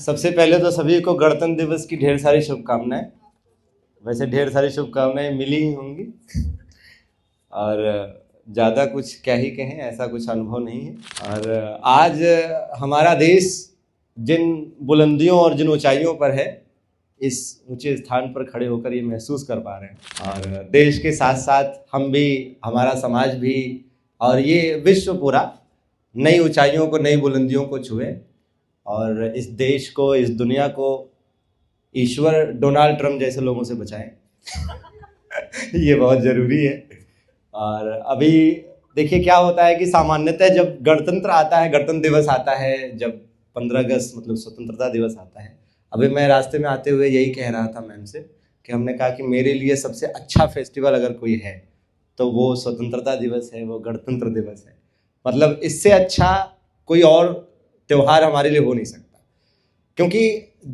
सबसे पहले तो सभी को गणतंत्र दिवस की ढेर सारी शुभकामनाएं। वैसे ढेर सारी शुभकामनाएं मिली ही होंगी और ज़्यादा कुछ क्या ही कहें, ऐसा कुछ अनुभव नहीं है। और आज हमारा देश जिन बुलंदियों और जिन ऊंचाइयों पर है, इस ऊंचे स्थान पर खड़े होकर ये महसूस कर पा रहे हैं। और देश के साथ साथ हम भी, हमारा समाज भी और ये विश्व पूरा नई ऊंचाइयों को, नई बुलंदियों को छुए और इस देश को, इस दुनिया को ईश्वर डोनाल्ड ट्रम्प जैसे लोगों से बचाएं। ये बहुत ज़रूरी है। और अभी देखिए क्या होता है कि सामान्यतः जब गणतंत्र आता है, गणतंत्र दिवस आता है, जब 15 अगस्त मतलब स्वतंत्रता दिवस आता है, अभी मैं रास्ते में आते हुए यही कह रहा था मैम से कि हमने कहा कि मेरे लिए सबसे अच्छा फेस्टिवल अगर कोई है तो वो स्वतंत्रता दिवस है, वो गणतंत्र दिवस है। मतलब इससे अच्छा कोई और त्यौहार हमारे लिए हो नहीं सकता। क्योंकि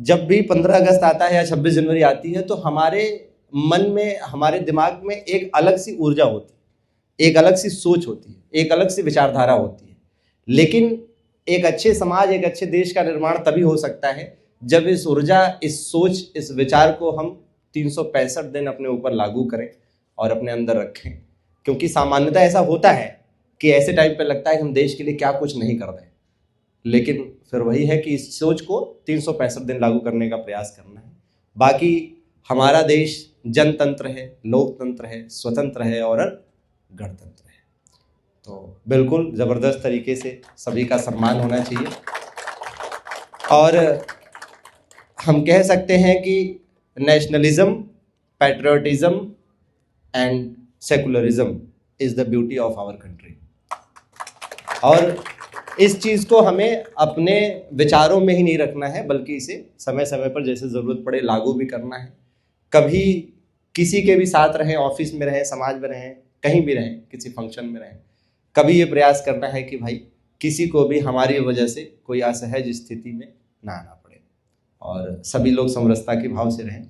जब भी 15 अगस्त आता है या 26 जनवरी आती है तो हमारे मन में, हमारे दिमाग में एक अलग सी ऊर्जा होती है, एक अलग सी सोच होती है, एक अलग सी विचारधारा होती है। लेकिन एक अच्छे समाज, एक अच्छे देश का निर्माण तभी हो सकता है जब इस ऊर्जा, इस सोच, इस विचार को हम 365 दिन अपने ऊपर लागू करें और अपने अंदर रखें। क्योंकि सामान्यतः ऐसा होता है कि ऐसे टाइम पे लगता है कि हम देश के लिए क्या कुछ नहीं कर रहे, लेकिन फिर वही है कि इस सोच को 365 दिन लागू करने का प्रयास करना है। बाकी हमारा देश जनतंत्र है, लोकतंत्र है, स्वतंत्र है और गणतंत्र है। तो बिल्कुल ज़बरदस्त तरीके से सभी का सम्मान होना चाहिए। और हम कह सकते हैं कि nationalism, patriotism and secularism is the beauty of our country. और इस चीज़ को हमें अपने विचारों में ही नहीं रखना है, बल्कि इसे समय समय पर जैसे ज़रूरत पड़े लागू भी करना है। कभी किसी के भी साथ रहें, ऑफिस में रहें, समाज में रहें, कहीं भी रहें, किसी फंक्शन में रहें, कभी ये प्रयास करना है कि भाई किसी को भी हमारी वजह से कोई असहज स्थिति में ना आना पड़े और सभी लोग समरसता के भाव से रहें।